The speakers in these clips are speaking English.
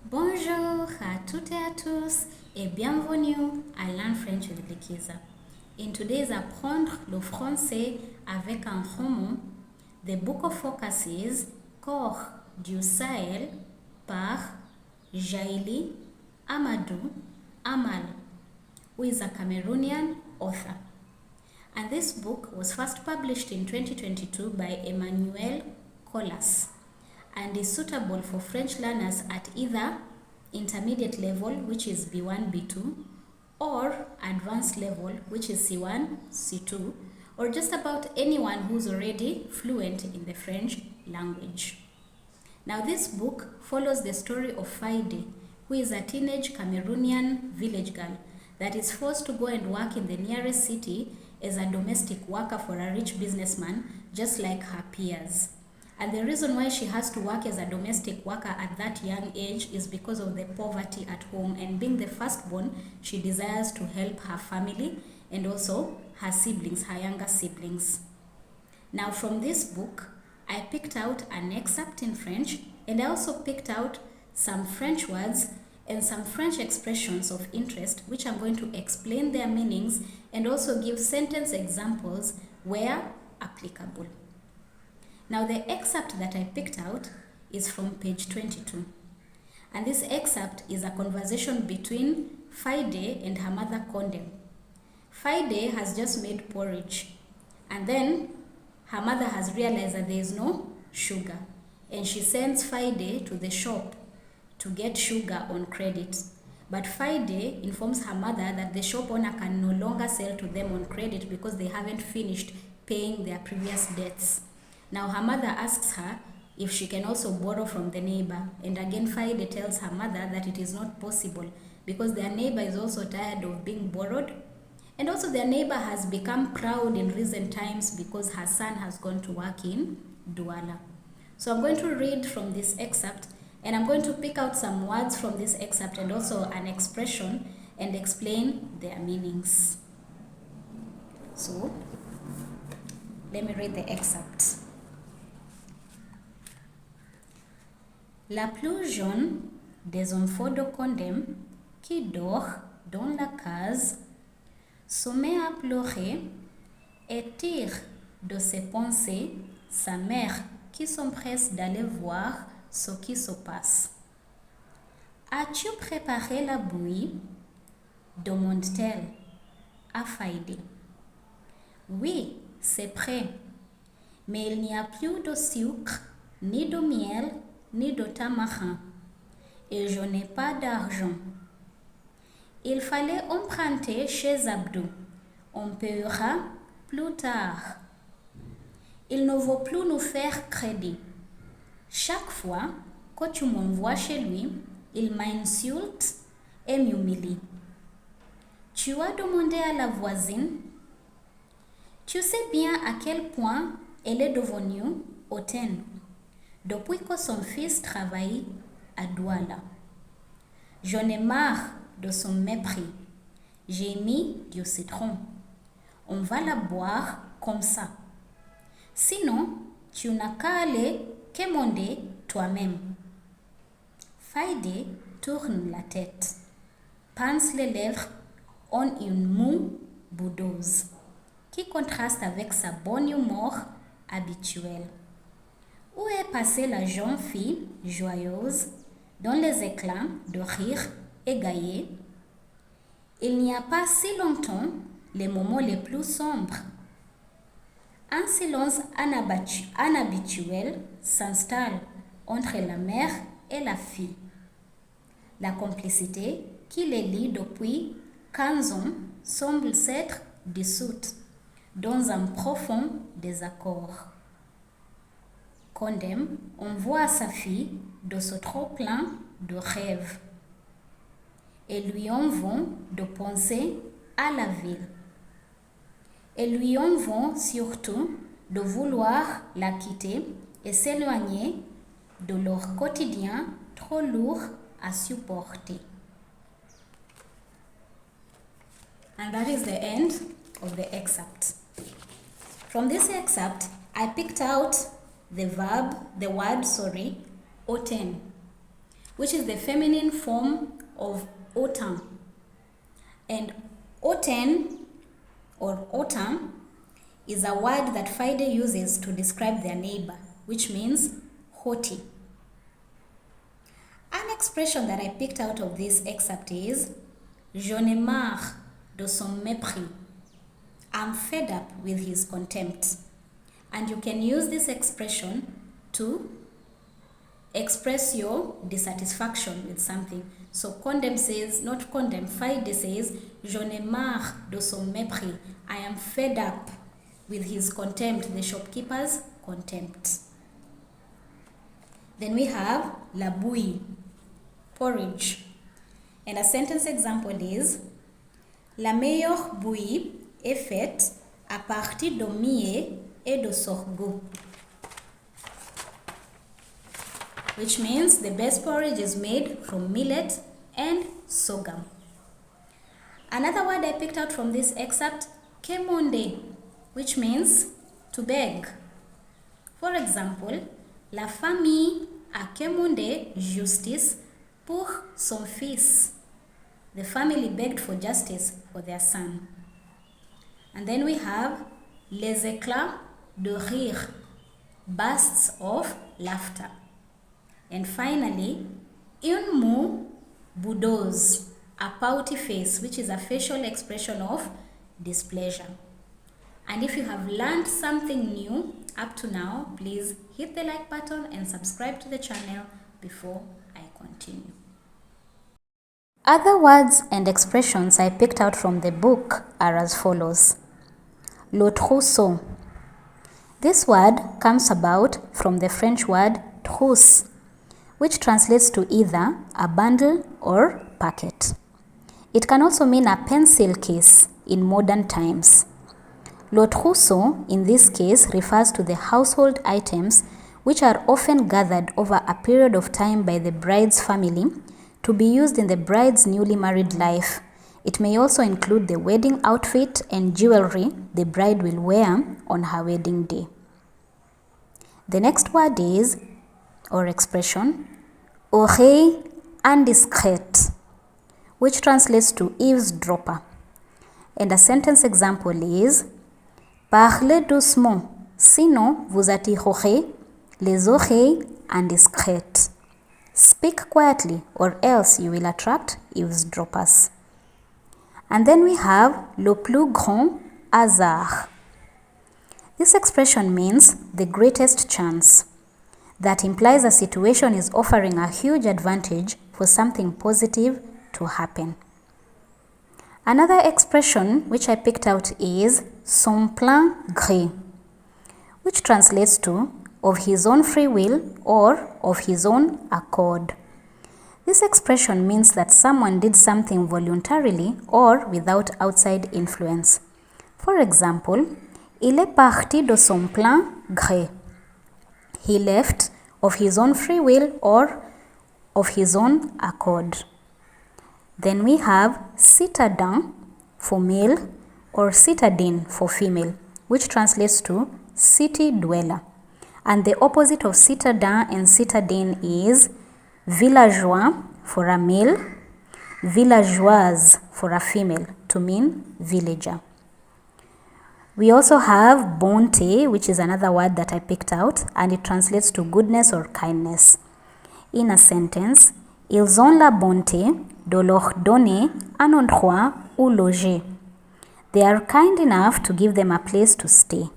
Bonjour à toutes et à tous et bienvenue à Learn French with Likiza. In today's Apprendre le français avec un roman, the book of focus is Cœur du Sahel par Djaili Amadou Amal, who is a Cameroonian author. And this book was first published in 2022 by Emmanuel Colas and is suitable for French learners at either intermediate level, which is B1, B2, or advanced level, which is C1, C2, or just about anyone who's already fluent in the French language. Now, this book follows the story of Faide, who is a teenage Cameroonian village girl that is forced to go and work in the nearest city as a domestic worker for a rich businessman, just like her peers. And the reason why she has to work as a domestic worker at that young age is because of the poverty at home, and being the firstborn, she desires to help her family and also her siblings, her younger siblings. Now, from this book, I picked out an excerpt in French, and I also picked out some French words and some French expressions of interest, which I'm going to explain their meanings and also give sentence examples where applicable. Now, the excerpt that I picked out is from page 22. And this excerpt is a conversation between Faide and her mother Condem. Faide has just made porridge, and then her mother has realized that there is no sugar, and she sends Faide to the shop to get sugar on credit. But Faide informs her mother that the shop owner can no longer sell to them on credit because they haven't finished paying their previous debts. Now, her mother asks her if she can also borrow from the neighbor, and again Faide tells her mother that it is not possible because their neighbor is also tired of being borrowed, and also their neighbor has become proud in recent times because her son has gone to work in Douala. So I'm going to read from this excerpt, and I'm going to pick out some words from this excerpt and also an expression and explain their meanings. So let me read the excerpt. La plus jeune des enfants de Condem, qui dort dans la case, se met à pleurer et tire de ses pensées sa mère qui s'empresse d'aller voir ce qui se passe. As-tu préparé la bouillie? Demande-t-elle à Faide. Oui, c'est prêt, mais il n'y a plus de sucre, ni de miel, ni de tamarin, et je n'ai pas d'argent. Il fallait emprunter chez Abdou. On paiera plus tard. Il ne veut plus nous faire crédit. Chaque fois que tu m'envoies chez lui, il m'insulte et m'humilie. Tu as demandé à la voisine. Tu sais bien à quel point elle est devenue hautaine depuis que son fils travaille à Douala. J'en ai marre de son mépris. J'ai mis du citron. On va la boire comme ça. Sinon, tu n'as qu'à aller quémander toi-même. Faide tourne la tête, pince les lèvres en une moue boudeuse, qui contraste avec sa bonne humeur habituelle. Où est passée la jeune fille joyeuse, dont les éclats de rire égayés? Il n'y a pas si longtemps les moments les plus sombres. Un silence inhabituel s'installe entre la mère et la fille. La complicité qui les lie depuis 15 ans semble s'être dissoute dans un profond désaccord. Condem envoie à sa fille de ce trop-plein de rêves et lui envoie de penser à la ville. Et lui envoie surtout de vouloir la quitter et s'éloigner de leur quotidien trop lourd à supporter. And that is the end of the excerpt. From this excerpt, I picked out the word, hautaine. which is the feminine form of autant. And autant or autant is a word that Fide uses to describe their neighbor, which means haughty. An expression that I picked out of this excerpt is "J'en ai marre de son mépris." I'm fed up with his contempt. And you can use this expression to express your dissatisfaction with something. So condemn says, not condemn, Fide says, "J'en ai marre de son mépris." I am fed up with his contempt, the shopkeeper's contempt. Then we have la bouillie, porridge. And a sentence example is "La meilleure bouillie est faite à partir de millet et de sorgho." Which means the best porridge is made from millet and sorghum. Another word I picked out from this excerpt, quémander, which means to beg. For example, la famille a quémandé justice pour son fils. The family begged for justice for their son. And then we have les éclats de rire, bursts of laughter. And finally, un mot boudeuse, a pouty face, which is a facial expression of displeasure. And if you have learned something new up to now, please hit the like button and subscribe to the channel before I continue. Other words and expressions I picked out from the book are as follows. Le trousseau. This word comes about from the French word trousse, which translates to either a bundle or packet. It can also mean a pencil case in modern times. Le trousseau in this case refers to the household items which are often gathered over a period of time by the bride's family to be used in the bride's newly married life. It may also include the wedding outfit and jewelry the bride will wear on her wedding day. The next word is, or expression, oreille indiscrète, which translates to eavesdropper. And a sentence example is, parlez doucement, sinon vous attirerez les oreilles indiscrètes. Speak quietly, or else you will attract eavesdroppers. And then we have le plus grand hasard. This expression means the greatest chance. That implies a situation is offering a huge advantage for something positive to happen. Another expression which I picked out is son plein gré, which translates to of his own free will or of his own accord. This expression means that someone did something voluntarily or without outside influence. For example, il est parti de son plein gré. He left of his own free will or of his own accord. Then we have citadin for male or citadine for female, which translates to city dweller. And the opposite of citadin and citadine is villageois for a male, villageoise for a female, to mean villager. We also have bonté, which is another word that I picked out, and it translates to goodness or kindness. In a sentence, ils ont la bonté de leur donner un endroit où loger. They are kind enough to give them a place to stay.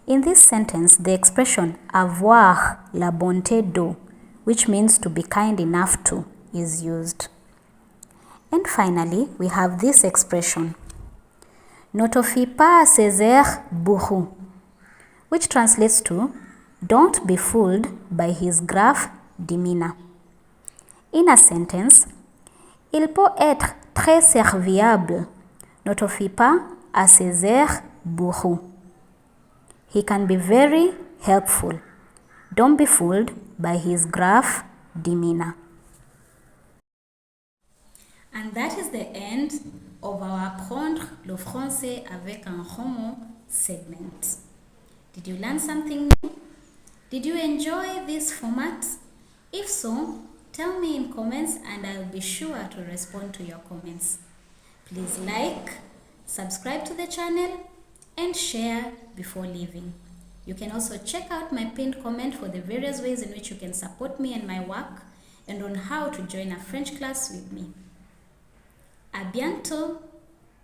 In this sentence, the expression avoir la bonté de, which means to be kind enough to, is used. And finally, we have this expression, ne te fie pas à ses airs bourrus, which translates to don't be fooled by his gruff demeanor. In a sentence, il peut être très serviable, ne te fie pas à ses airs bourrus. He can be very helpful. Don't be fooled by his gruff demeanor. And that is the end of our Apprendre le français avec un roman segment. Did you learn something new? Did you enjoy this format? If so, tell me in comments and I'll be sure to respond to your comments. Please like, subscribe to the channel and share before leaving. You can also check out my pinned comment for the various ways in which you can support me and my work and on how to join a French class with me. À bientôt!